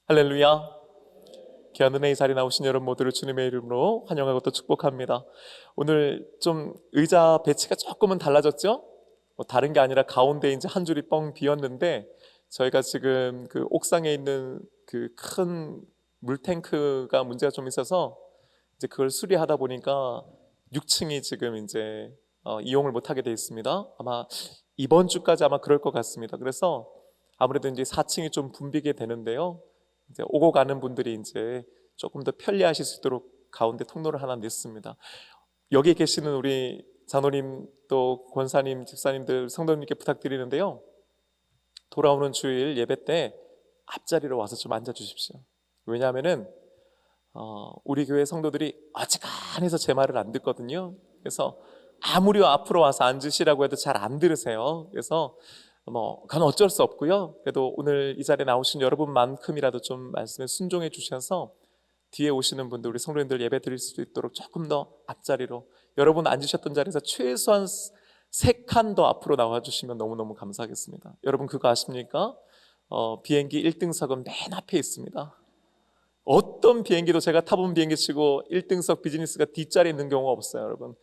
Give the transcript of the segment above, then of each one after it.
할렐루야. 귀한 은혜의 자리에 나오신 여러분 모두를 주님의 이름으로 환영하고 또 축복합니다. 오늘 좀 의자 배치가 조금은 달라졌죠? 다른 게 아니라 가운데 이제 한 줄이 뻥 비었는데, 저희가 지금 그 옥상에 있는 그 큰 물탱크가 문제가 좀 있어서 이제 그걸 수리하다 보니까 6층이 지금 이제 이용을 못하게 돼 있습니다. 아마 이번 주까지 아마 그럴 것 같습니다. 그래서 아무래도 이제 4층이 좀 붐비게 되는데요. 이제 오고 가는 분들이 이제 조금 더 편리하실 수 있도록 가운데 통로를 하나 냈습니다. 여기 계시는 우리 장로님 또 권사님, 집사님들, 성도님께 부탁드리는데요. 돌아오는 주일 예배 때 앞자리로 와서 좀 앉아 주십시오. 왜냐하면은 우리 교회 성도들이 어지간해서 제 말을 안 듣거든요. 그래서 아무리 앞으로 와서 앉으시라고 해도 잘 안 들으세요. 그래서 그건 어쩔 수 없고요. 그래도 오늘 이 자리에 나오신 여러분만큼이라도 좀 말씀에 순종해 주셔서 뒤에 오시는 분들, 우리 성도님들 예배 드릴 수 있도록 조금 더 앞자리로, 여러분 앉으셨던 자리에서 최소한 3칸 더 앞으로 나와주시면 너무너무 감사하겠습니다. 여러분 그거 아십니까? 비행기 1등석은 맨 앞에 있습니다. 어떤 비행기도 제가 타본 비행기 치고 1등석 비즈니스가 뒷자리에 있는 경우가 없어요. 여러분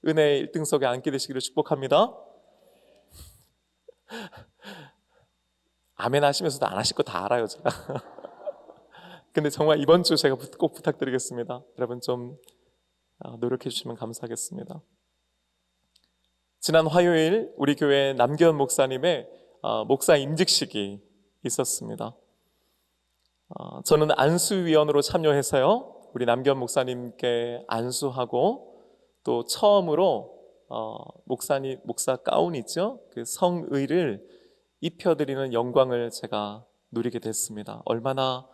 은혜의 1등석에 앉게 되시기를 축복합니다. 아멘 하시면서도 안 하실 거 다 알아요 제가. 근데 정말 이번 주 제가 꼭 부탁드리겠습니다. 여러분 좀 노력해 주시면 감사하겠습니다. 지난 화요일 우리 교회 남기현 목사님의 목사 임직식이 있었습니다. 저는 안수위원으로 참여해서요, 우리 남기현 목사님께 안수하고 또 처음으로 목사 가운 있죠? 그 성의를 입혀드리는 영광을 제가 누리게 됐습니다. 얼마나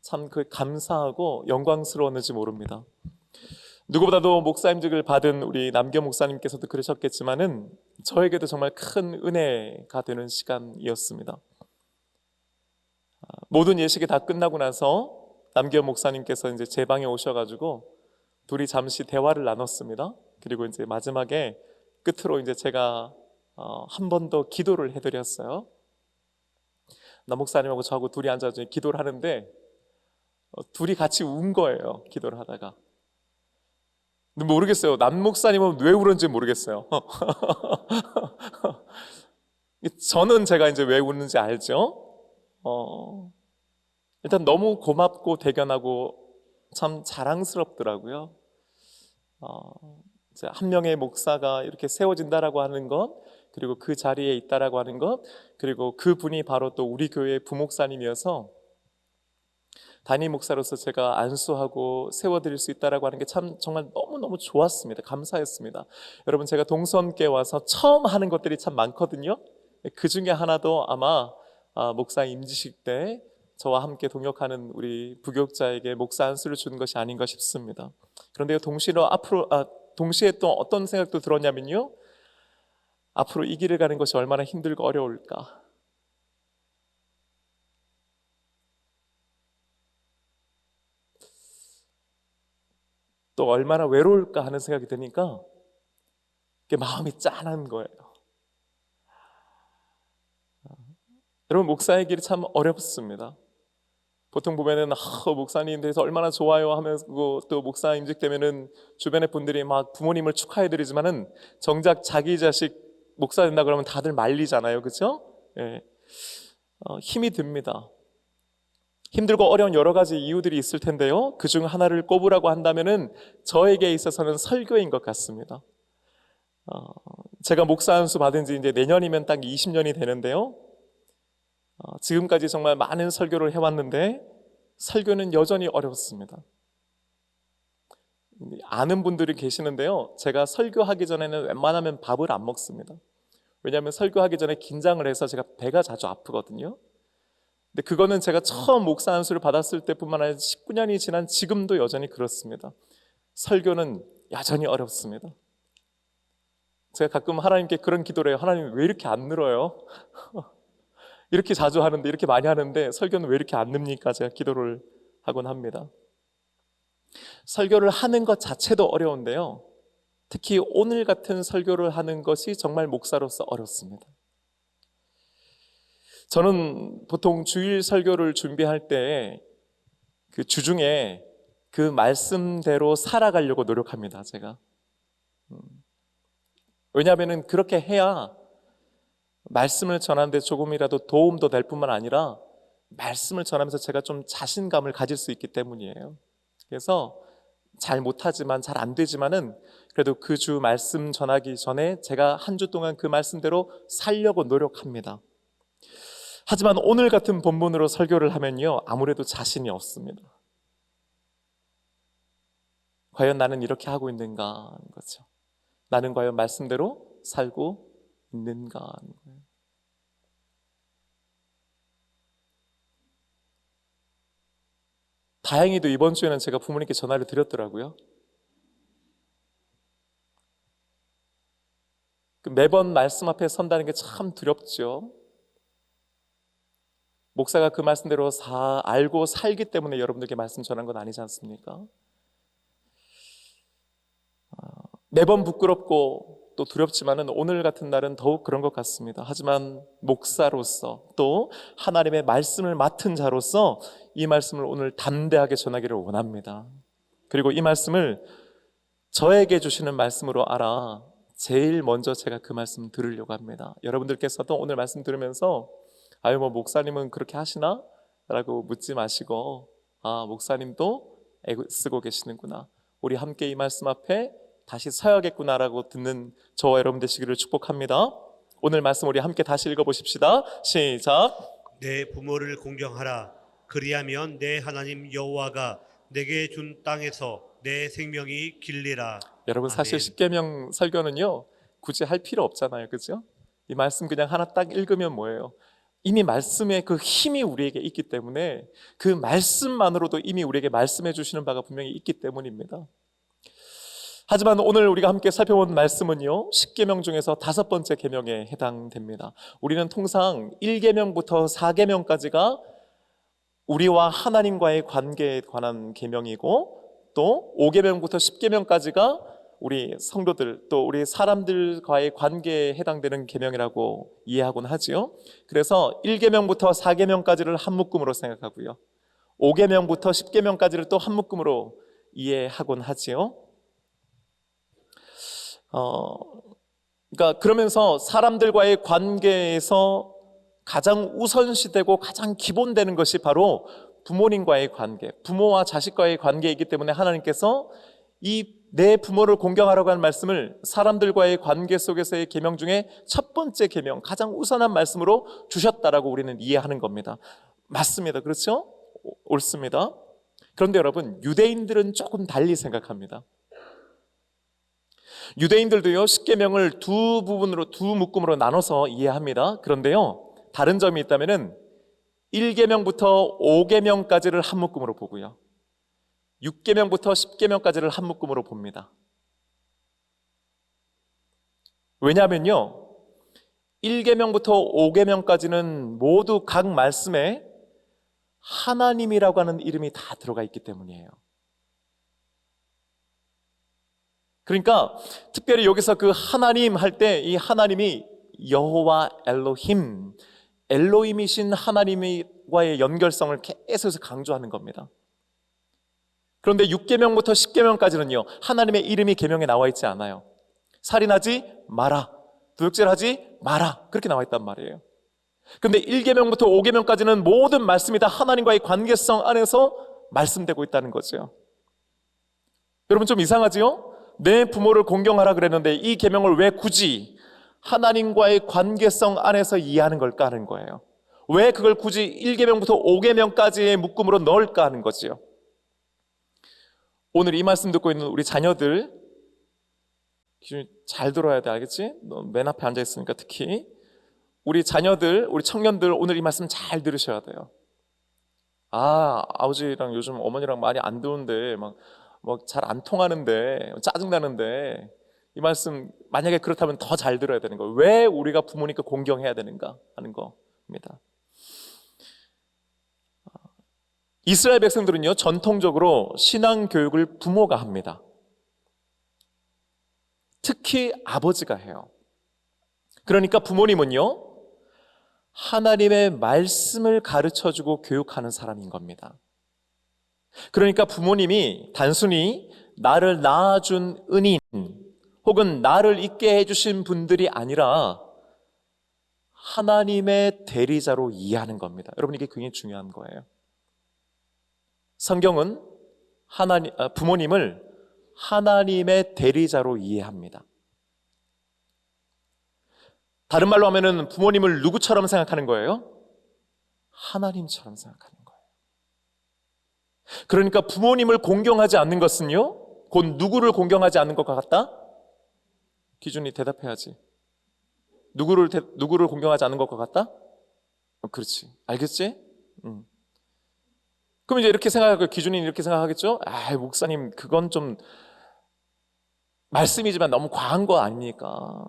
참 그 감사하고 영광스러웠는지 모릅니다. 누구보다도 목사임직을 받은 우리 남기현 목사님께서도 그러셨겠지만은 저에게도 정말 큰 은혜가 되는 시간이었습니다. 모든 예식이 다 끝나고 나서 남기현 목사님께서 이제 제 방에 오셔가지고 둘이 잠시 대화를 나눴습니다. 그리고 이제 마지막에 끝으로 이제 제가 한 번 더 기도를 해드렸어요. 남 목사님하고 저하고 둘이 앉아서 기도를 하는데 둘이 같이 운 거예요. 기도를 하다가. 근데 모르겠어요. 남 목사님은 왜 울었는지 모르겠어요. 저는 제가 이제 왜 우는지 알죠. 일단 너무 고맙고 대견하고 참 자랑스럽더라고요. 이제 한 명의 목사가 이렇게 세워진다라고 하는 것, 그리고 그 자리에 있다라고 하는 것, 그리고 그 분이 바로 또 우리 교회 부목사님이어서 담임 목사로서 제가 안수하고 세워드릴 수 있다라고 하는 게 참 정말 너무너무 좋았습니다. 감사했습니다. 여러분 제가 동선께 와서 처음 하는 것들이 참 많거든요. 그 중에 하나도 아마 목사 임지식 때 저와 함께 동역하는 우리 부교육자에게 목사 안수를 주는 것이 아닌가 싶습니다. 그런데 동시에 또 어떤 생각도 들었냐면요, 앞으로 이 길을 가는 것이 얼마나 힘들고 어려울까, 또 얼마나 외로울까 하는 생각이 드니까 마음이 짠한 거예요. 여러분 목사의 길이 참 어렵습니다. 보통 보면은 목사님 대해서 얼마나 좋아요 하면서 또 목사 임직되면은 주변의 분들이 막 부모님을 축하해드리지만은 정작 자기 자식 목사 된다 그러면 다들 말리잖아요, 그렇죠? 예. 힘이 듭니다. 힘들고 어려운 여러 가지 이유들이 있을 텐데요, 그 중 하나를 꼽으라고 한다면은 저에게 있어서는 설교인 것 같습니다. 제가 목사 안수 받은 지 이제 내년이면 딱 20년이 되는데요, 지금까지 정말 많은 설교를 해왔는데 설교는 여전히 어렵습니다. 아는 분들이 계시는데요, 제가 설교하기 전에는 웬만하면 밥을 안 먹습니다. 왜냐하면 설교하기 전에 긴장을 해서 제가 배가 자주 아프거든요. 근데 그거는 제가 처음 목사 안수를 받았을 때뿐만 아니라 19년이 지난 지금도 여전히 그렇습니다. 설교는 여전히 어렵습니다. 제가 가끔 하나님께 그런 기도를 해요. 하나님 왜 이렇게 안 늘어요? 이렇게 자주 하는데, 이렇게 많이 하는데 설교는 왜 이렇게 안 늡니까? 제가 기도를 하곤 합니다. 설교를 하는 것 자체도 어려운데요, 특히 오늘 같은 설교를 하는 것이 정말 목사로서 어렵습니다. 저는 보통 주일 설교를 준비할 때 그 주중에 그 말씀대로 살아가려고 노력합니다, 제가. 왜냐하면 그렇게 해야 말씀을 전하는데 조금이라도 도움도 될 뿐만 아니라 말씀을 전하면서 제가 좀 자신감을 가질 수 있기 때문이에요. 그래서 잘 못하지만, 잘 안 되지만은 그래도 그 주 말씀 전하기 전에 제가 한 주 동안 그 말씀대로 살려고 노력합니다. 하지만 오늘 같은 본문으로 설교를 하면요, 아무래도 자신이 없습니다. 과연 나는 이렇게 하고 있는가 하는 거죠. 나는 과연 말씀대로 살고 있는가 하는 거예요. 다행히도 이번 주에는 제가 부모님께 전화를 드렸더라고요. 매번 말씀 앞에 선다는 게 참 두렵죠. 목사가 그 말씀대로 알고 살기 때문에 여러분들께 말씀 전한 건 아니지 않습니까? 매번 부끄럽고 또 두렵지만은 오늘 같은 날은 더욱 그런 것 같습니다. 하지만 목사로서 또 하나님의 말씀을 맡은 자로서 이 말씀을 오늘 담대하게 전하기를 원합니다. 그리고 이 말씀을 저에게 주시는 말씀으로 알아 제일 먼저 제가 그 말씀 들으려고 합니다. 여러분들께서도 오늘 말씀 들으면서 아유 뭐 목사님은 그렇게 하시나? 라고 묻지 마시고 목사님도 애쓰고 계시는구나, 우리 함께 이 말씀 앞에 다시 서야겠구나라고 듣는 저와 여러분 되시기를 축복합니다. 오늘 말씀 우리 함께 다시 읽어보십시다. 시작. 내 부모를 공경하라. 그리하면 내 하나님 여호와가 내게 준 땅에서 내 생명이 길리라. 여러분 사실 아멘. 십계명 설교는요 굳이 할 필요 없잖아요, 그죠? 이 말씀 그냥 하나 딱 읽으면 뭐예요? 이미 말씀의 그 힘이 우리에게 있기 때문에 그 말씀만으로도 이미 우리에게 말씀해 주시는 바가 분명히 있기 때문입니다. 하지만 오늘 우리가 함께 살펴본 말씀은요, 10계명 중에서 5번째 계명에 해당됩니다. 우리는 통상 1계명부터 4계명까지가 우리와 하나님과의 관계에 관한 계명이고, 또 5계명부터 10계명까지가 우리 성도들 또 우리 사람들과의 관계에 해당되는 계명이라고 이해하곤 하지요. 그래서 1계명부터 4계명까지를 한 묶음으로 생각하고요, 5계명부터 10계명까지를 또 한 묶음으로 이해하곤 하지요. 그러니까 그러면서 사람들과의 관계에서 가장 우선시되고 가장 기본되는 것이 바로 부모님과의 관계, 부모와 자식과의 관계이기 때문에 하나님께서 이 내 부모를 공경하라고 하는 말씀을 사람들과의 관계 속에서의 계명 중에 첫 번째 계명, 가장 우선한 말씀으로 주셨다라고 우리는 이해하는 겁니다. 맞습니다. 그렇죠? 옳습니다. 그런데 여러분, 유대인들은 조금 달리 생각합니다. 유대인들도요 10계명을 두 부분으로, 두 묶음으로 나눠서 이해합니다. 그런데요 다른 점이 있다면은 1계명부터 5계명까지를 한 묶음으로 보고요, 6계명부터 10계명까지를 한 묶음으로 봅니다. 왜냐하면요 1계명부터 5계명까지는 모두 각 말씀에 하나님이라고 하는 이름이 다 들어가 있기 때문이에요. 그러니까 특별히 여기서 그 하나님 할 때 이 하나님이 여호와 엘로힘, 엘로힘이신 하나님과의 연결성을 계속해서 강조하는 겁니다. 그런데 6계명부터 10계명까지는요 하나님의 이름이 계명에 나와 있지 않아요. 살인하지 마라, 도둑질하지 마라, 그렇게 나와 있단 말이에요. 그런데 1계명부터 5계명까지는 모든 말씀이 다 하나님과의 관계성 안에서 말씀되고 있다는 거죠. 여러분 좀 이상하지요? 내 부모를 공경하라 그랬는데 이 계명을 왜 굳이 하나님과의 관계성 안에서 이해하는 걸까 하는 거예요. 왜 그걸 굳이 1계명부터 5계명까지의 묶음으로 넣을까 하는 거지요. 오늘 이 말씀 듣고 있는 우리 자녀들 잘 들어야 돼, 알겠지? 너 맨 앞에 앉아 있으니까 특히 우리 자녀들, 우리 청년들 오늘 이 말씀 잘 들으셔야 돼요. 아버지랑 요즘 어머니랑 많이 안 되는데 막 잘 안 통하는데 짜증나는데, 이 말씀 만약에 그렇다면 더 잘 들어야 되는 거예요. 왜 우리가 부모님께 공경해야 되는가 하는 겁니다. 이스라엘 백성들은요 전통적으로 신앙 교육을 부모가 합니다. 특히 아버지가 해요. 그러니까 부모님은요 하나님의 말씀을 가르쳐주고 교육하는 사람인 겁니다. 그러니까 부모님이 단순히 나를 낳아준 은인 혹은 나를 있게 해주신 분들이 아니라 하나님의 대리자로 이해하는 겁니다. 여러분, 이게 굉장히 중요한 거예요. 성경은 부모님을 하나님의 대리자로 이해합니다. 다른 말로 하면은 부모님을 누구처럼 생각하는 거예요? 하나님처럼 생각하는 거예요. 그러니까 부모님을 공경하지 않는 것은요, 곧 누구를 공경하지 않는 것과 같다? 기준이 대답해야지. 누구를 공경하지 않는 것과 같다? 그렇지. 알겠지? 그럼 이제 이렇게 생각하고 기준이 이렇게 생각하겠죠? 목사님, 그건 좀 말씀이지만 너무 과한 거 아닙니까?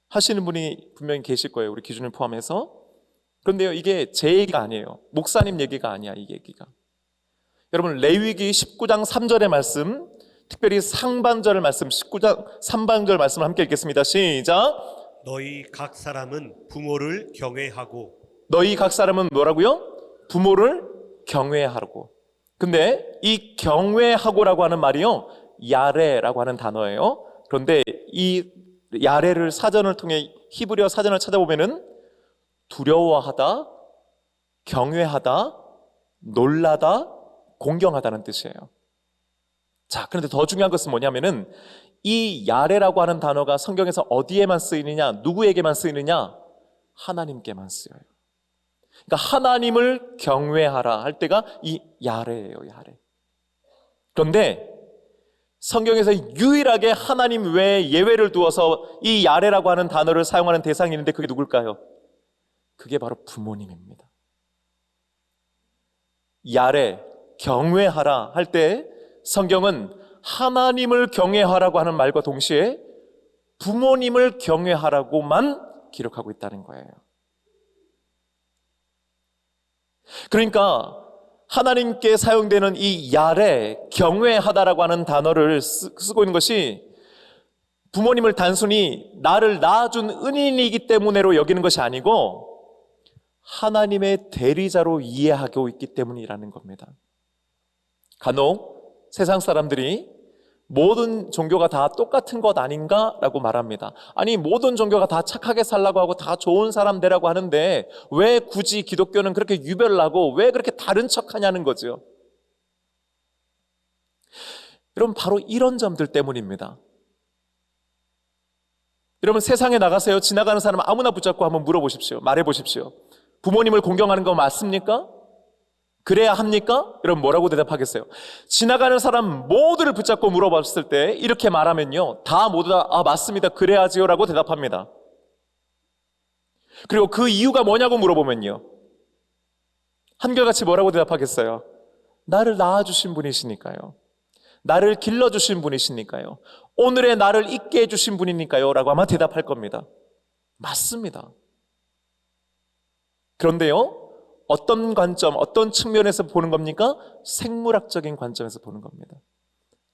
하시는 분이 분명히 계실 거예요. 우리 기준을 포함해서. 그런데요, 이게 제 얘기가 아니에요. 목사님 얘기가 아니야, 이 얘기가. 여러분, 레위기 19장 3절의 말씀, 특별히 상반절의 말씀, 19장 3반절 말씀을 함께 읽겠습니다. 시작. 너희 각 사람은 부모를 경외하고. 너희 각 사람은 뭐라고요? 부모를 경외하라고. 근데 이 경외하고라고 하는 말이요, 야레라고 하는 단어예요. 그런데 이 야레를 사전을 통해 히브리어 사전을 찾아보면은 두려워하다, 경외하다, 놀라다, 공경하다는 뜻이에요. 자, 그런데 더 중요한 것은 뭐냐면은 이 야레라고 하는 단어가 성경에서 어디에만 쓰이느냐, 누구에게만 쓰이느냐? 하나님께만 쓰여요. 그러니까 하나님을 경외하라 할 때가 이 야레예요, 야레. 그런데 성경에서 유일하게 하나님 외에 예외를 두어서 이 야레라고 하는 단어를 사용하는 대상이 있는데 그게 누굴까요? 그게 바로 부모님입니다. 야레, 경외하라 할 때 성경은 하나님을 경외하라고 하는 말과 동시에 부모님을 경외하라고만 기록하고 있다는 거예요. 그러니까 하나님께 사용되는 이 야레, 경외하다라고 하는 단어를 쓰고 있는 것이 부모님을 단순히 나를 낳아준 은인이기 때문에로 여기는 것이 아니고 하나님의 대리자로 이해하고 있기 때문이라는 겁니다. 간혹 세상 사람들이 모든 종교가 다 똑같은 것 아닌가라고 말합니다. 아니, 모든 종교가 다 착하게 살라고 하고 다 좋은 사람 되라고 하는데 왜 굳이 기독교는 그렇게 유별나고 왜 그렇게 다른 척하냐는 거죠. 여러분, 바로 이런 점들 때문입니다. 여러분, 세상에 나가세요. 지나가는 사람 아무나 붙잡고 한번 물어보십시오. 말해보십시오. 부모님을 공경하는 거 맞습니까? 그래야 합니까? 여러분, 뭐라고 대답하겠어요? 지나가는 사람 모두를 붙잡고 물어봤을 때 이렇게 말하면요, 다 모두 다 맞습니다, 그래야지요 라고 대답합니다. 그리고 그 이유가 뭐냐고 물어보면요, 한결같이 뭐라고 대답하겠어요? 나를 낳아주신 분이시니까요, 나를 길러주신 분이시니까요, 오늘의 나를 있게 해주신 분이니까요 라고 아마 대답할 겁니다. 맞습니다. 그런데요, 어떤 관점, 어떤 측면에서 보는 겁니까? 생물학적인 관점에서 보는 겁니다.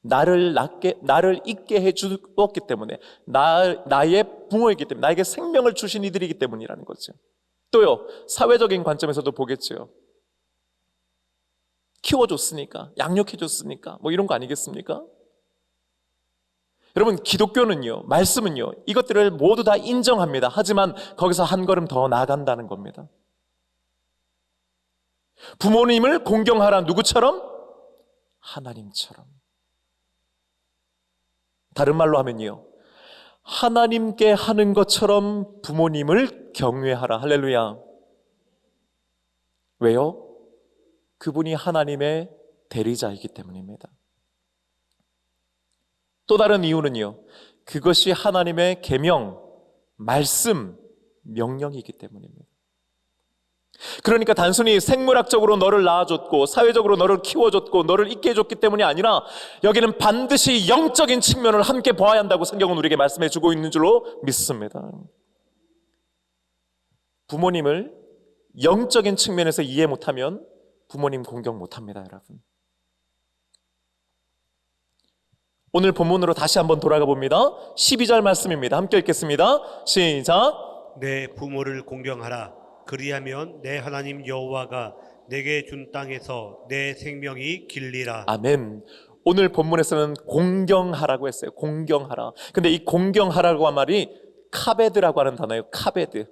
나를 있게 해주었기 때문에, 나의 부모이기 때문에, 나에게 생명을 주신 이들이기 때문이라는 거죠. 또요, 사회적인 관점에서도 보겠죠. 키워줬으니까, 양육해줬으니까, 뭐 이런 거 아니겠습니까? 여러분, 기독교는요, 말씀은요, 이것들을 모두 다 인정합니다. 하지만 거기서 한 걸음 더 나아간다는 겁니다. 부모님을 공경하라. 누구처럼? 하나님처럼. 다른 말로 하면요, 하나님께 하는 것처럼 부모님을 경외하라. 할렐루야. 왜요? 그분이 하나님의 대리자이기 때문입니다. 또 다른 이유는요, 그것이 하나님의 계명, 말씀, 명령이기 때문입니다. 그러니까 단순히 생물학적으로 너를 낳아줬고 사회적으로 너를 키워줬고 너를 있게 해줬기 때문이 아니라 여기는 반드시 영적인 측면을 함께 보아야 한다고 성경은 우리에게 말씀해 주고 있는 줄로 믿습니다. 부모님을 영적인 측면에서 이해 못하면 부모님 공경 못합니다, 여러분. 오늘 본문으로 다시 한번 돌아가 봅니다. 12절 말씀입니다. 함께 읽겠습니다. 시작. 내 부모를 공경하라. 그리하면 내 하나님 여호와가 내게 준 땅에서 내 생명이 길리라. 아멘. 오늘 본문에서는 공경하라고 했어요. 공경하라. 근데 이 공경하라고 한 말이 카베드라고 하는 단어예요. 카베드.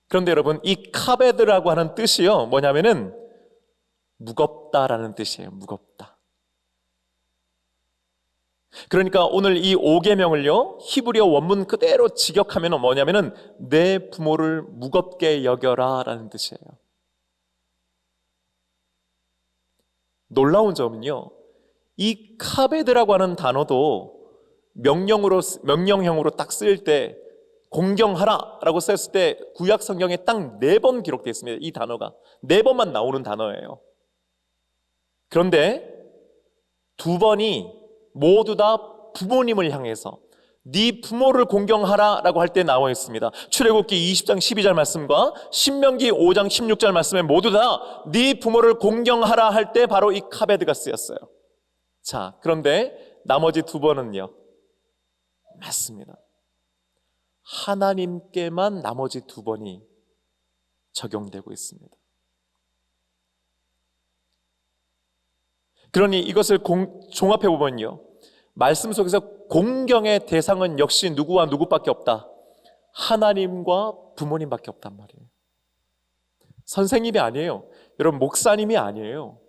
그런데 여러분, 이 카베드라고 하는 뜻이요, 뭐냐면은 무겁다라는 뜻이에요. 무겁다. 그러니까 오늘 이 5계명을요 히브리어 원문 그대로 직역하면 뭐냐면은 내 부모를 무겁게 여겨라 라는 뜻이에요. 놀라운 점은요, 이 카베드라고 하는 단어도 명령형으로 딱 쓰일 때 공경하라 라고 썼을 때 구약 성경에 딱 4번 기록되어 있습니다. 이 단어가 4번만 나오는 단어예요. 그런데 2번이 모두 다 부모님을 향해서 네 부모를 공경하라 라고 할 때 나와 있습니다. 출애굽기 20장 12절 말씀과 신명기 5장 16절 말씀에 모두 다 네 부모를 공경하라 할 때 바로 이 카베드가 쓰였어요. 자, 그런데 나머지 2번은요, 맞습니다. 하나님께만 나머지 2번이 적용되고 있습니다. 그러니 이것을 종합해 보면요, 말씀 속에서 공경의 대상은 역시 누구와 누구밖에 없다. 하나님과 부모님밖에 없단 말이에요. 선생님이 아니에요. 여러분, 목사님이 아니에요.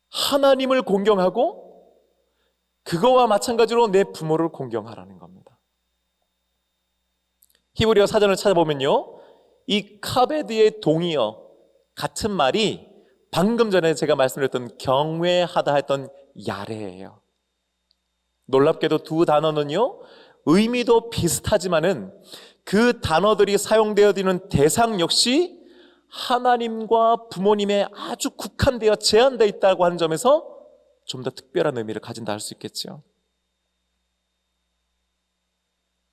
하나님을 공경하고 그거와 마찬가지로 내 부모를 공경하라는 겁니다. 히브리어 사전을 찾아보면요, 이 카베드의 동의어 같은 말이 방금 전에 제가 말씀드렸던 경외하다 했던 야레예요. 놀랍게도 2 단어는요 의미도 비슷하지만은 그 단어들이 사용되어 있는 대상 역시 하나님과 부모님에 아주 국한되어 제한되어 있다고 하는 점에서 좀 더 특별한 의미를 가진다 할 수 있겠죠.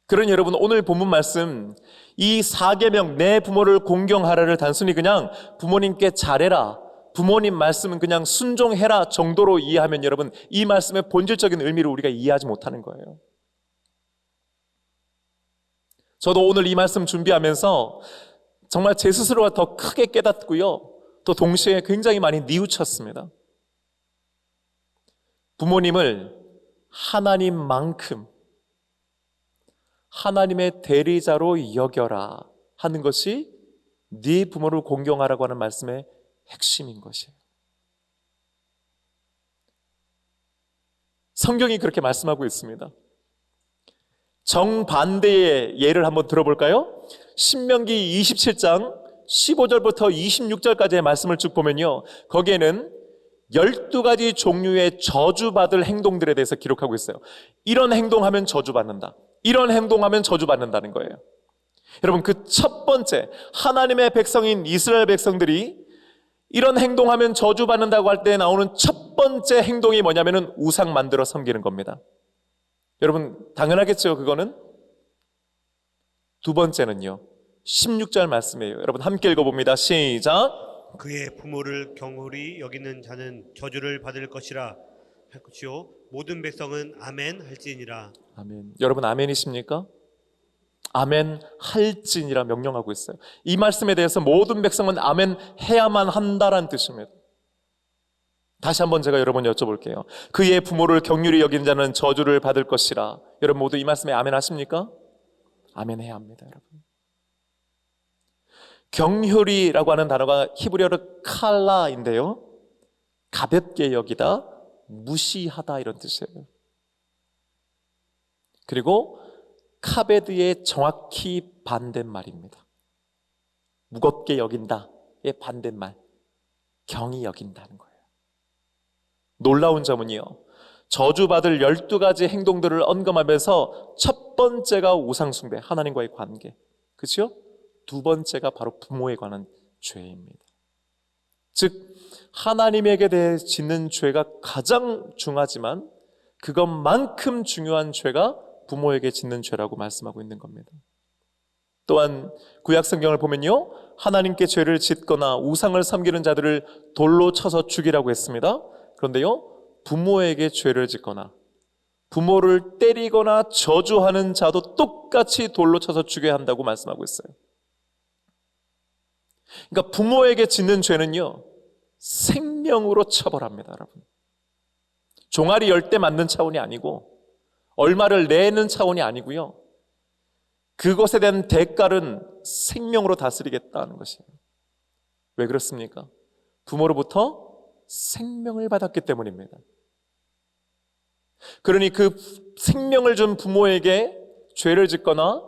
그러니 여러분, 오늘 본문 말씀 이 4계명 내 부모를 공경하라를 단순히 그냥 부모님께 잘해라, 부모님 말씀은 그냥 순종해라 정도로 이해하면 여러분, 이 말씀의 본질적인 의미를 우리가 이해하지 못하는 거예요. 저도 오늘 이 말씀 준비하면서 정말 제 스스로가 더 크게 깨닫고요, 또 동시에 굉장히 많이 뉘우쳤습니다. 부모님을 하나님만큼 하나님의 대리자로 여겨라 하는 것이 네 부모를 공경하라고 하는 말씀의 핵심인 것이에요. 성경이 그렇게 말씀하고 있습니다. 정반대의 예를 한번 들어볼까요? 신명기 27장 15절부터 26절까지의 말씀을 쭉 보면요, 거기에는 12가지 종류의 저주받을 행동들에 대해서 기록하고 있어요. 이런 행동하면 저주받는다, 이런 행동하면 저주받는다는 거예요. 여러분, 그 첫 번째, 하나님의 백성인 이스라엘 백성들이 이런 행동하면 저주받는다고 할 때 나오는 첫 번째 행동이 뭐냐면은 우상 만들어 섬기는 겁니다. 여러분, 당연하겠죠, 그거는? 2 번째는요 16절 말씀이에요. 여러분 함께 읽어봅니다. 시작. 그의 부모를 경홀히 여기는 자는 저주를 받을 것이라 할 것이요 모든 백성은 아멘 할지니라. 아멘. 여러분 아멘이십니까? 아멘 할지니라 명령하고 있어요. 이 말씀에 대해서 모든 백성은 아멘 해야만 한다라는 뜻입니다. 다시 한번 제가 여러분 여쭤볼게요. 그의 부모를 경휼히 여긴 자는 저주를 받을 것이라. 여러분 모두 이 말씀에 아멘 하십니까? 아멘 해야 합니다, 여러분. 경휼히라고 하는 단어가 히브리어로 칼라인데요, 가볍게 여기다, 무시하다 이런 뜻이에요. 그리고 카베드의 정확히 반대말입니다. 무겁게 여긴다의 반대말, 경히 여긴다는 거예요. 놀라운 점은요, 저주받을 12가지 행동들을 언급하면서 첫 번째가 우상숭배, 하나님과의 관계, 그렇죠? 2 번째가 바로 부모에 관한 죄입니다. 즉 하나님에게 대해 짓는 죄가 가장 중하지만 그것만큼 중요한 죄가 부모에게 짓는 죄라고 말씀하고 있는 겁니다. 또한 구약 성경을 보면요, 하나님께 죄를 짓거나 우상을 섬기는 자들을 돌로 쳐서 죽이라고 했습니다. 그런데요, 부모에게 죄를 짓거나 부모를 때리거나 저주하는 자도 똑같이 돌로 쳐서 죽여야 한다고 말씀하고 있어요. 그러니까 부모에게 짓는 죄는요, 생명으로 처벌합니다, 여러분. 종아리 열 대 맞는 차원이 아니고 얼마를 내는 차원이 아니고요. 그것에 대한 대가는 생명으로 다스리겠다는 것이에요. 왜 그렇습니까? 부모로부터 생명을 받았기 때문입니다. 그러니 그 생명을 준 부모에게 죄를 짓거나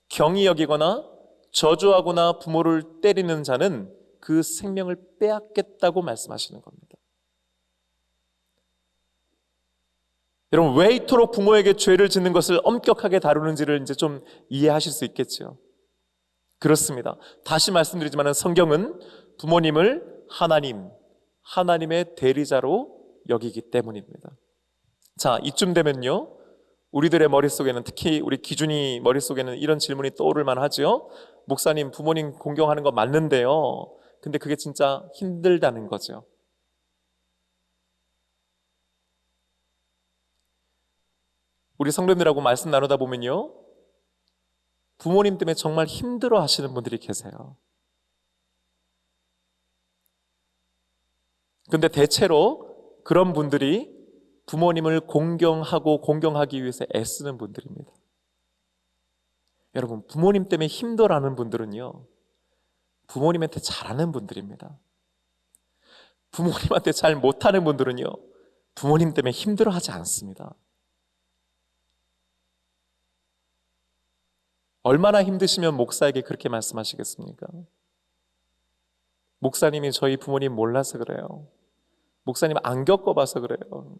경히 여기거나 저주하거나 부모를 때리는 자는 그 생명을 빼앗겠다고 말씀하시는 겁니다. 여러분, 왜 이토록 부모에게 죄를 짓는 것을 엄격하게 다루는지를 이제 좀 이해하실 수 있겠죠. 그렇습니다. 다시 말씀드리지만 성경은 부모님을 하나님의 대리자로 여기기 때문입니다. 자, 이쯤 되면요, 우리들의 머릿속에는, 특히 우리 기준이 머릿속에는 이런 질문이 떠오를 만하죠. 목사님, 부모님 공경하는 거 맞는데요, 근데 그게 진짜 힘들다는 거죠. 우리 성도님들하고 말씀 나누다 보면요, 부모님 때문에 정말 힘들어 하시는 분들이 계세요. 근데 대체로 그런 분들이 부모님을 공경하기 위해서 애쓰는 분들입니다. 여러분, 부모님 때문에 힘들어하는 분들은요, 부모님한테 잘하는 분들입니다. 부모님한테 잘 못하는 분들은요, 부모님 때문에 힘들어하지 않습니다. 얼마나 힘드시면 목사에게 그렇게 말씀하시겠습니까? 목사님이 저희 부모님 몰라서 그래요. 목사님 안 겪어봐서 그래요.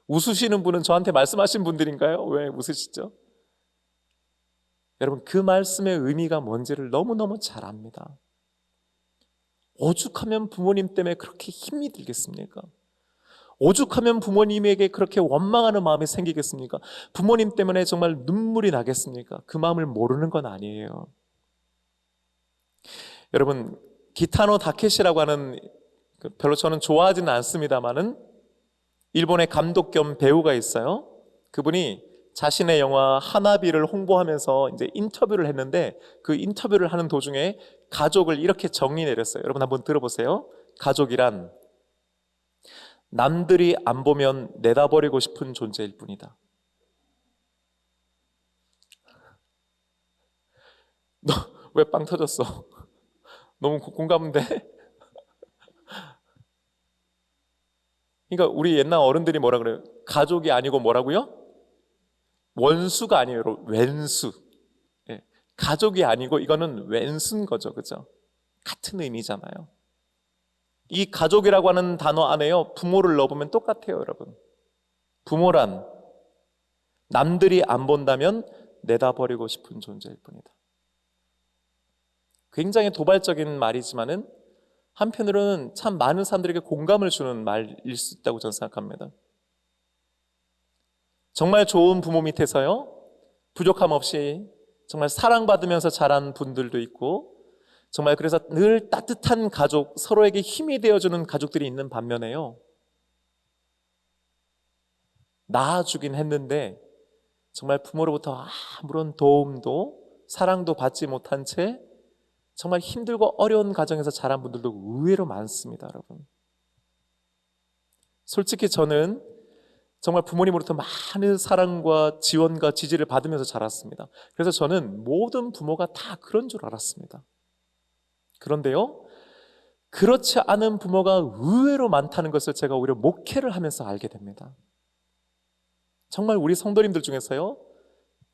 웃으시는 분은 저한테 말씀하신 분들인가요? 왜 웃으시죠? 여러분, 그 말씀의 의미가 뭔지를 너무너무 잘 압니다. 오죽하면 부모님 때문에 그렇게 힘이 들겠습니까? 오죽하면 부모님에게 그렇게 원망하는 마음이 생기겠습니까? 부모님 때문에 정말 눈물이 나겠습니까? 그 마음을 모르는 건 아니에요. 여러분, 기타노 다케시라고 하는, 별로 저는 좋아하지는 않습니다만은 일본의 감독 겸 배우가 있어요. 그분이 자신의 영화 하나비를 홍보하면서 이제 인터뷰를 했는데, 그 인터뷰를 하는 도중에 가족을 이렇게 정리 내렸어요. 여러분 한번 들어보세요. 가족이란 남들이 안 보면 내다버리고 싶은 존재일 뿐이다. 너 왜 빵 터졌어? 너무 공감돼? 그러니까 우리 옛날 어른들이 뭐라 그래요? 가족이 아니고 뭐라고요? 원수가 아니에요, 왼수. 예. 가족이 아니고 이거는 왼수인 거죠, 그죠? 같은 의미잖아요. 이 가족이라고 하는 단어 안에요, 부모를 넣어보면 똑같아요, 여러분. 부모란 남들이 안 본다면 내다버리고 싶은 존재일 뿐이다. 굉장히 도발적인 말이지만은 한편으로는 참 많은 사람들에게 공감을 주는 말일 수 있다고 저는 생각합니다. 정말 좋은 부모 밑에서요, 부족함 없이 정말 사랑받으면서 자란 분들도 있고, 정말 그래서 늘 따뜻한 가족, 서로에게 힘이 되어주는 가족들이 있는 반면에요, 낳아주긴 했는데 정말 부모로부터 아무런 도움도 사랑도 받지 못한 채 정말 힘들고 어려운 가정에서 자란 분들도 의외로 많습니다, 여러분. 솔직히 저는 정말 부모님으로부터 많은 사랑과 지원과 지지를 받으면서 자랐습니다. 그래서 저는 모든 부모가 다 그런 줄 알았습니다. 그런데요, 그렇지 않은 부모가 의외로 많다는 것을 제가 오히려 목회를 하면서 알게 됩니다. 정말 우리 성도님들 중에서요,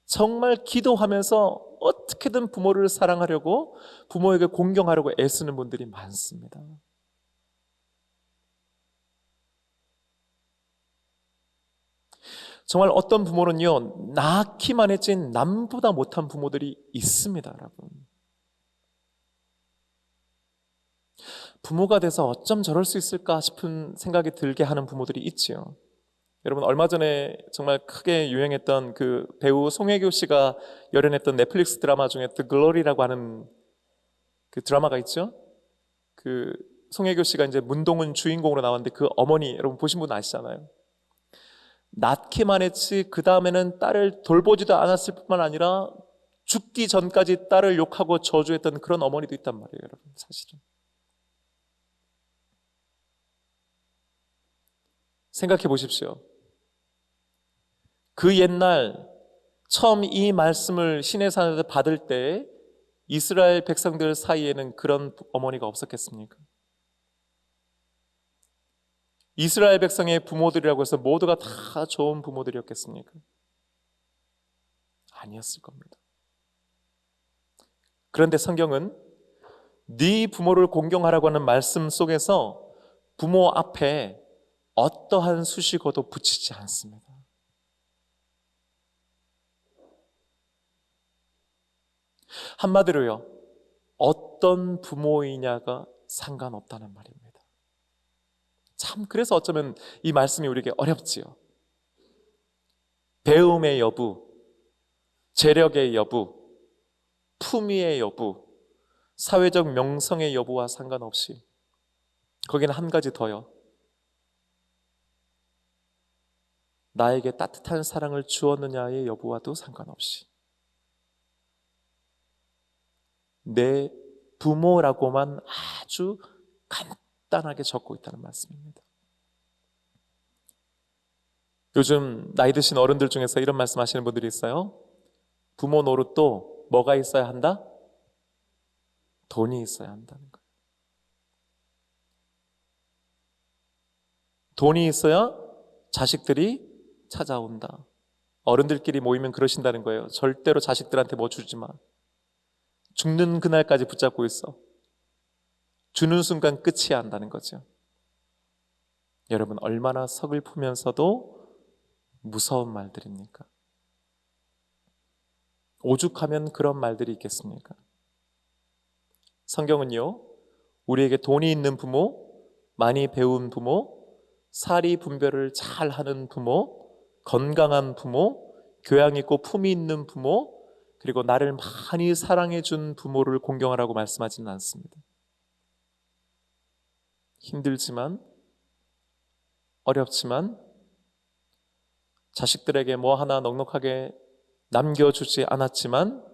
정말 기도하면서 어떻게든 부모를 사랑하려고, 부모에게 공경하려고 애쓰는 분들이 많습니다. 정말 어떤 부모는요, 낳기만 했지 남보다 못한 부모들이 있습니다, 여러분. 부모가 돼서 어쩜 저럴 수 있을까 싶은 생각이 들게 하는 부모들이 있지요. 여러분, 얼마 전에 정말 크게 유행했던 그 배우 송혜교 씨가 열연했던 넷플릭스 드라마 중에 The Glory라고 하는 그 드라마가 있죠. 그 송혜교 씨가 이제 문동은 주인공으로 나왔는데, 그 어머니, 여러분 보신 분 아시잖아요. 낳기만 했지 그 다음에는 딸을 돌보지도 않았을 뿐만 아니라 죽기 전까지 딸을 욕하고 저주했던 그런 어머니도 있단 말이에요, 여러분. 사실은 생각해 보십시오. 그 옛날 처음 이 말씀을 시내산에서 받을 때 이스라엘 백성들 사이에는 그런 어머니가 없었겠습니까? 이스라엘 백성의 부모들이라고 해서 모두가 다 좋은 부모들이었겠습니까? 아니었을 겁니다. 그런데 성경은 네 부모를 공경하라고 하는 말씀 속에서 부모 앞에 어떠한 수식어도 붙이지 않습니다. 한마디로요, 어떤 부모이냐가 상관없다는 말입니다. 참, 그래서 어쩌면 이 말씀이 우리에게 어렵지요. 배움의 여부, 재력의 여부, 품위의 여부, 사회적 명성의 여부와 상관없이, 거기는 한 가지 더요. 나에게 따뜻한 사랑을 주었느냐의 여부와도 상관없이 내 부모라고만 아주 간단하게 적고 있다는 말씀입니다. 요즘 나이 드신 어른들 중에서 이런 말씀 하시는 분들이 있어요. 부모 노릇도 뭐가 있어야 한다? 돈이 있어야 한다는 거예요. 돈이 있어야 자식들이 찾아온다. 어른들끼리 모이면 그러신다는 거예요. 절대로 자식들한테 뭐 주지 마. 죽는 그날까지 붙잡고 있어. 주는 순간 끝이야 한다는 거죠. 여러분, 얼마나 서글프면서도 무서운 말들입니까? 오죽하면 그런 말들이 있겠습니까? 성경은요, 우리에게 돈이 있는 부모, 많이 배운 부모, 사리 분별을 잘 하는 부모, 건강한 부모, 교양 있고 품위 있는 부모, 그리고 나를 많이 사랑해 준 부모를 공경하라고 말씀하지는 않습니다. 힘들지만, 어렵지만, 자식들에게 뭐 하나 넉넉하게 남겨주지 않았지만,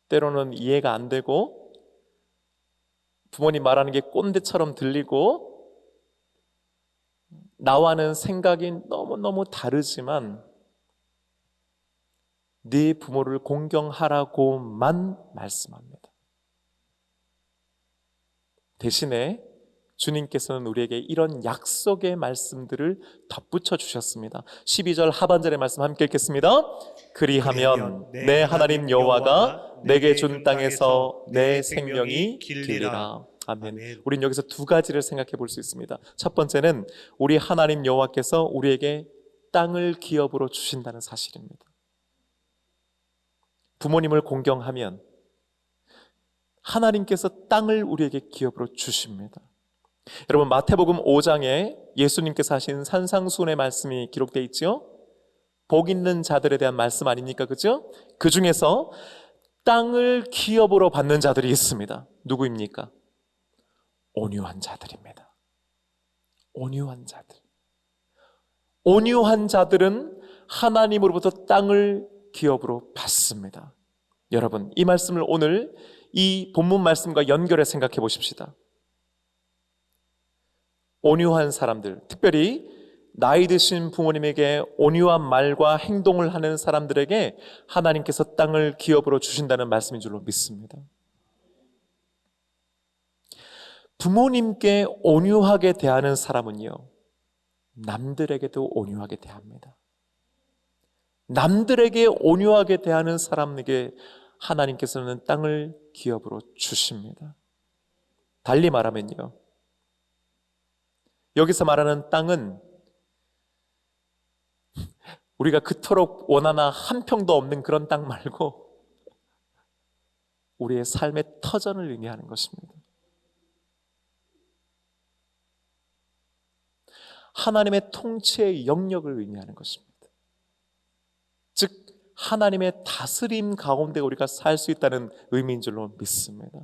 때로는 이해가 안 되고, 부모님 말하는 게 꼰대처럼 들리고, 나와는 생각이 너무너무 다르지만, 네 부모를 공경하라고만 말씀합니다. 대신에 주님께서는 우리에게 이런 약속의 말씀들을 덧붙여 주셨습니다. 12절 하반절의 말씀 함께 읽겠습니다. 그리하면 내 하나님 여호와가 내게 준 땅에서 내 생명이 길리라. 아멘. 우린 여기서 두 가지를 생각해 볼 수 있습니다. 첫 번째는 우리 하나님 여호와께서 우리에게 땅을 기업으로 주신다는 사실입니다. 부모님을 공경하면 하나님께서 땅을 우리에게 기업으로 주십니다. 여러분, 마태복음 5장에 예수님께서 하신 산상수훈의 말씀이 기록되어 있죠. 복 있는 자들에 대한 말씀 아닙니까? 그죠? 그 중에서 땅을 기업으로 받는 자들이 있습니다. 누구입니까? 온유한 자들입니다. 온유한 자들. 온유한 자들은 하나님으로부터 땅을 기업으로 받습니다. 여러분, 이 말씀을 오늘 이 본문 말씀과 연결해 생각해 보십시다. 온유한 사람들, 특별히 나이 드신 부모님에게 온유한 말과 행동을 하는 사람들에게 하나님께서 땅을 기업으로 주신다는 말씀인 줄로 믿습니다. 부모님께 온유하게 대하는 사람은요, 남들에게도 온유하게 대합니다. 남들에게 온유하게 대하는 사람에게 하나님께서는 땅을 기업으로 주십니다. 달리 말하면요, 여기서 말하는 땅은 우리가 그토록 원하나 한 평도 없는 그런 땅 말고 우리의 삶의 터전을 의미하는 것입니다. 하나님의 통치의 영역을 의미하는 것입니다. 즉, 하나님의 다스림 가운데 우리가 살 수 있다는 의미인 줄로 믿습니다.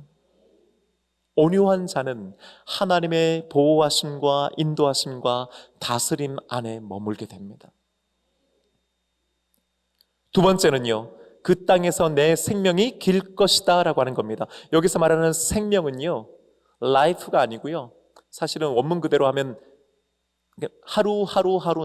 온유한 자는 하나님의 보호하심과 인도하심과 다스림 안에 머물게 됩니다. 두 번째는요, 그 땅에서 내 생명이 길 것이다 라고 하는 겁니다. 여기서 말하는 생명은요, life가 아니고요, 사실은 원문 그대로 하면 하루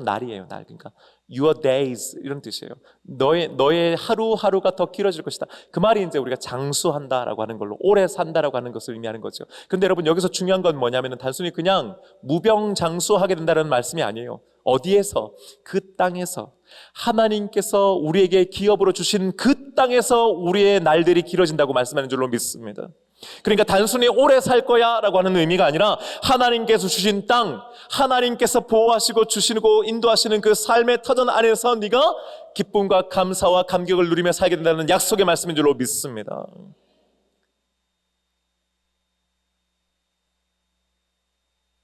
날이에요. 날. 그러니까 your days 이런 뜻이에요. 너의 하루하루가 더 길어질 것이다. 그 말이 이제 우리가 장수한다라고 하는 걸로, 오래 산다라고 하는 것을 의미하는 거죠. 근데 여러분, 여기서 중요한 건 뭐냐면은 단순히 그냥 무병장수하게 된다는 말씀이 아니에요. 어디에서? 그 땅에서, 하나님께서 우리에게 기업으로 주신 그 땅에서 우리의 날들이 길어진다고 말씀하는 줄로 믿습니다. 그러니까 단순히 오래 살 거야 라고 하는 의미가 아니라, 하나님께서 주신 땅, 하나님께서 보호하시고 주시고 인도하시는 그 삶의 터전 안에서 네가 기쁨과 감사와 감격을 누리며 살게 된다는 약속의 말씀인 줄로 믿습니다.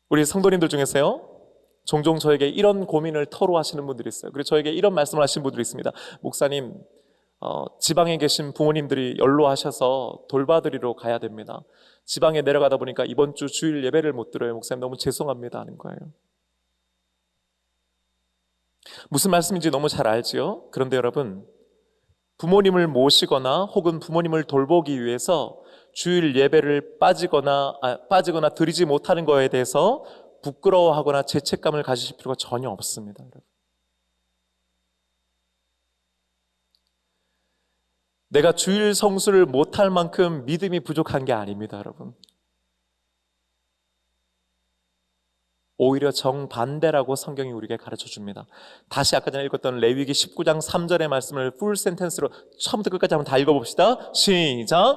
우리 성도님들 중에서요, 종종 저에게 이런 고민을 토로하시는 분들이 있어요. 그리고 저에게 이런 말씀을 하시는 분들이 있습니다. 목사님, 지방에 계신 부모님들이 연로하셔서 돌봐드리러 가야 됩니다. 지방에 내려가다 보니까 이번 주 주일 예배를 못 들어요. 목사님, 너무 죄송합니다 하는 거예요. 무슨 말씀인지 너무 잘 알지요? 그런데 여러분, 부모님을 모시거나 혹은 부모님을 돌보기 위해서 주일 예배를 빠지거나 드리지 못하는 거에 대해서 부끄러워하거나 죄책감을 가지실 필요가 전혀 없습니다. 여러분. 내가 주일 성수를 못할 만큼 믿음이 부족한 게 아닙니다, 여러분. 오히려 정반대라고 성경이 우리에게 가르쳐 줍니다. 다시 아까 전에 읽었던 레위기 19장 3절의 말씀을 풀 센텐스로 처음부터 끝까지 한번 다 읽어봅시다. 시작.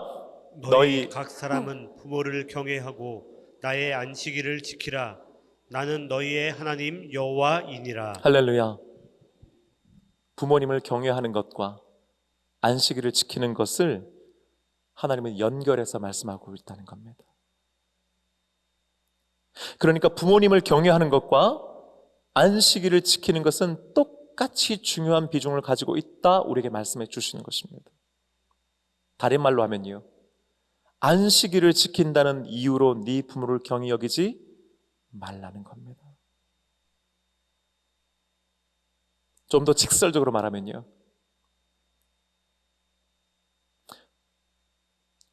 너희 각 사람은 부모를 경외하고 나의 안식일을 지키라. 나는 너희의 하나님 여호와이니라. 할렐루야. 부모님을 경외하는 것과 안식일을 지키는 것을 하나님은 연결해서 말씀하고 있다는 겁니다. 그러니까 부모님을 경외하는 것과 안식일을 지키는 것은 똑같이 중요한 비중을 가지고 있다, 우리에게 말씀해 주시는 것입니다. 다른 말로 하면요, 안식일을 지킨다는 이유로 네 부모를 경히 여기지 말라는 겁니다. 좀 더 직설적으로 말하면요,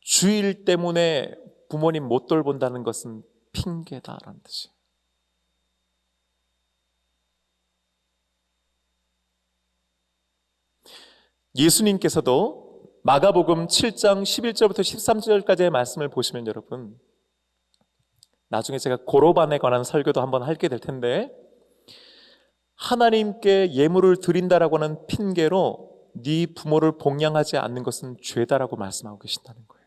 주일 때문에 부모님 못 돌본다는 것은 핑계다라는 뜻이에요. 예수님께서도 마가복음 7장 11절부터 13절까지의 말씀을 보시면 여러분, 나중에 제가 고로반에 관한 설교도 한번 하게 될 텐데, 하나님께 예물을 드린다라고 하는 핑계로 네 부모를 복양하지 않는 것은 죄다라고 말씀하고 계신다는 거예요.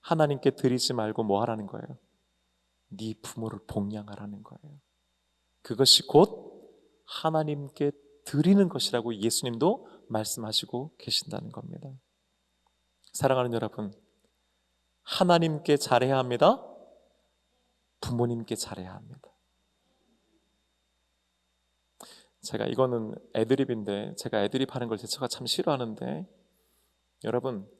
하나님께 드리지 말고 뭐 하라는 거예요? 네 부모를 복양하라는 거예요. 그것이 곧 하나님께 드리는 것이라고 예수님도 말씀하시고 계신다는 겁니다. 사랑하는 여러분, 하나님께 잘해야 합니다. 부모님께 잘해야 합니다. 제가 이거는 애드립인데, 제가 애드립 하는 걸 제가 참 싫어하는데, 여러분,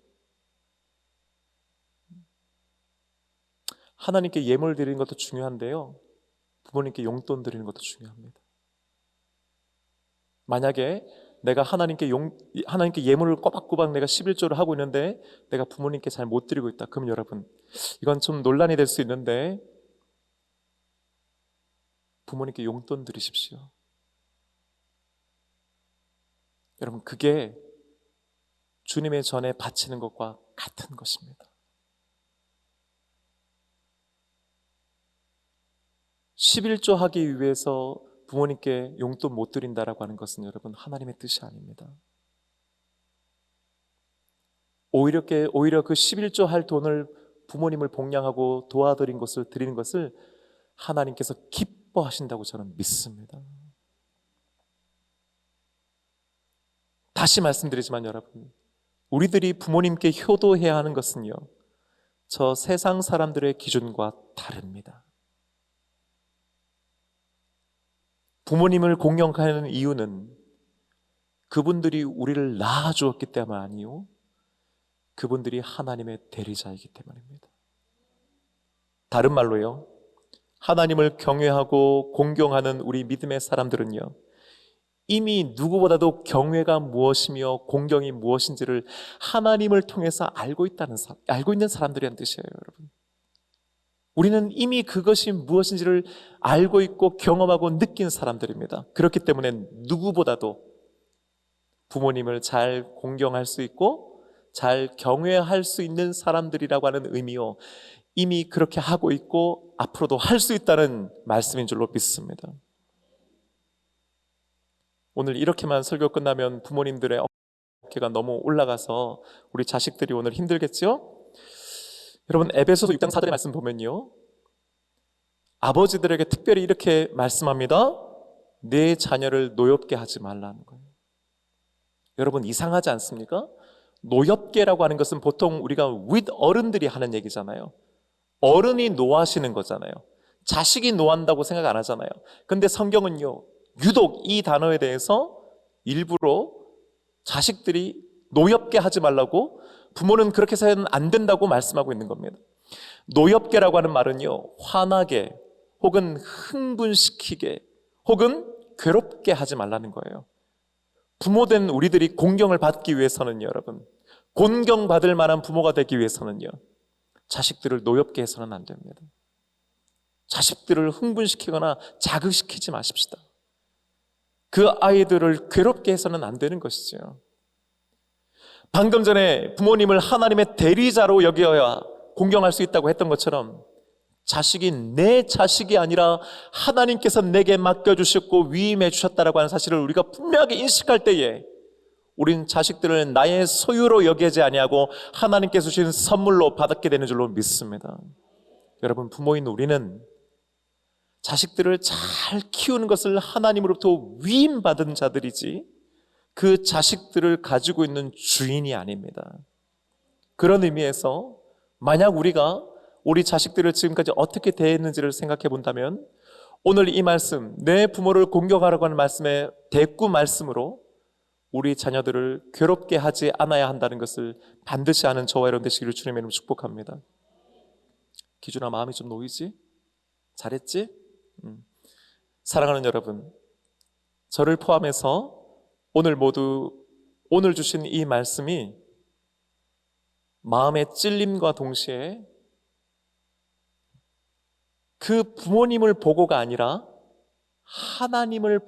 하나님께 예물 드리는 것도 중요한데요, 부모님께 용돈 드리는 것도 중요합니다. 만약에 내가 하나님께 예물을 꼬박꼬박 내가 11조를 하고 있는데 내가 부모님께 잘 못 드리고 있다, 그럼 여러분, 이건 좀 논란이 될 수 있는데 부모님께 용돈 드리십시오. 여러분, 그게 주님의 전에 바치는 것과 같은 것입니다. 11조 하기 위해서 부모님께 용돈 못 드린다라고 하는 것은 여러분, 하나님의 뜻이 아닙니다. 오히려 그 11조 할 돈을 부모님을 복양하고 도와드린 것을 드리는 것을 하나님께서 기뻐하신다고 저는 믿습니다. 다시 말씀드리지만 여러분, 우리들이 부모님께 효도해야 하는 것은요, 저 세상 사람들의 기준과 다릅니다. 부모님을 공경하는 이유는 그분들이 우리를 낳아주었기 때문 아니요, 그분들이 하나님의 대리자이기 때문입니다. 다른 말로요, 하나님을 경외하고 공경하는 우리 믿음의 사람들은요, 이미 누구보다도 경외가 무엇이며 공경이 무엇인지를 하나님을 통해서 알고 있는 사람들이란 뜻이에요, 여러분. 우리는 이미 그것이 무엇인지를 알고 있고 경험하고 느낀 사람들입니다. 그렇기 때문에 누구보다도 부모님을 잘 공경할 수 있고 잘 경외할 수 있는 사람들이라고 하는 의미요, 이미 그렇게 하고 있고 앞으로도 할 수 있다는 말씀인 줄로 믿습니다. 오늘 이렇게만 설교 끝나면 부모님들의 어깨가 너무 올라가서 우리 자식들이 오늘 힘들겠죠? 여러분, 에베소서 6장 4절의 말씀 보면요, 아버지들에게 특별히 이렇게 말씀합니다. 내 자녀를 노엽게 하지 말라는 거예요. 여러분, 이상하지 않습니까? 노엽게라고 하는 것은 보통 우리가 윗 어른들이 하는 얘기잖아요. 어른이 노하시는 거잖아요. 자식이 노한다고 생각 안 하잖아요. 근데 성경은요, 유독 이 단어에 대해서 일부러 자식들이 노엽게 하지 말라고, 부모는 그렇게 해서는 안 된다고 말씀하고 있는 겁니다. 노엽게라고 하는 말은요, 화나게 혹은 흥분시키게 혹은 괴롭게 하지 말라는 거예요. 부모된 우리들이 공경을 받기 위해서는요, 여러분, 곤경받을 만한 부모가 되기 위해서는요, 자식들을 노엽게 해서는 안 됩니다. 자식들을 흥분시키거나 자극시키지 마십시다. 그 아이들을 괴롭게 해서는 안 되는 것이죠. 방금 전에 부모님을 하나님의 대리자로 여겨야 공경할 수 있다고 했던 것처럼, 자식이 내 자식이 아니라 하나님께서 내게 맡겨주셨고 위임해 주셨다라고 하는 사실을 우리가 분명하게 인식할 때에 우린 자식들을 나의 소유로 여기지 아니하고 하나님께서 주신 선물로 받게 되는 줄로 믿습니다. 여러분, 부모인 우리는 자식들을 잘 키우는 것을 하나님으로부터 위임받은 자들이지 그 자식들을 가지고 있는 주인이 아닙니다. 그런 의미에서 만약 우리가 우리 자식들을 지금까지 어떻게 대했는지를 생각해 본다면, 오늘 이 말씀, 내 부모를 공경하라고 하는 말씀의 대꾸 말씀으로 우리 자녀들을 괴롭게 하지 않아야 한다는 것을 반드시 아는 저와 여러분 되시기를 주님의 이름으로 축복합니다. 기준아, 마음이 좀 놓이지? 잘했지? 사랑하는 여러분, 저를 포함해서 오늘 주신 이 말씀이 마음의 찔림과 동시에 그 부모님을 보고가 아니라 하나님을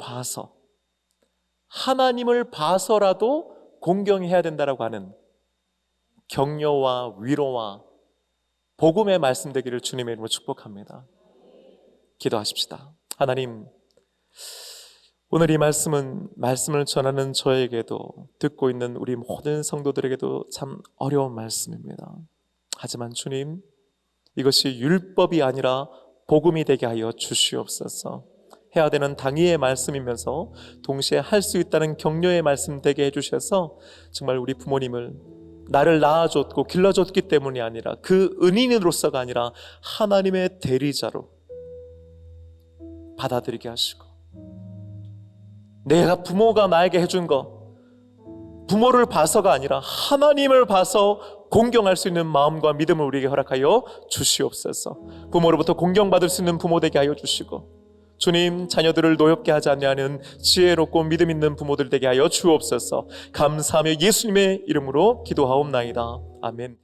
봐서라도 공경해야 된다라고 하는 격려와 위로와 복음의 말씀 되기를 주님의 이름으로 축복합니다. 기도하십시다. 하나님, 오늘 이 말씀을 전하는 저에게도, 듣고 있는 우리 모든 성도들에게도 참 어려운 말씀입니다. 하지만 주님, 이것이 율법이 아니라 복음이 되게 하여 주시옵소서. 해야 되는 당위의 말씀이면서 동시에 할 수 있다는 격려의 말씀 되게 해주셔서 정말 우리 부모님을 나를 낳아줬고 길러줬기 때문이 아니라 그 은인으로서가 아니라 하나님의 대리자로 받아들이게 하시고, 내가 부모가 나에게 해준 거, 부모를 봐서가 아니라 하나님을 봐서 공경할 수 있는 마음과 믿음을 우리에게 허락하여 주시옵소서. 부모로부터 공경받을 수 있는 부모 되게 하여 주시고, 주님, 자녀들을 노엽게 하지 않는 지혜롭고 믿음 있는 부모들 되게 하여 주옵소서. 감사하며 예수님의 이름으로 기도하옵나이다. 아멘.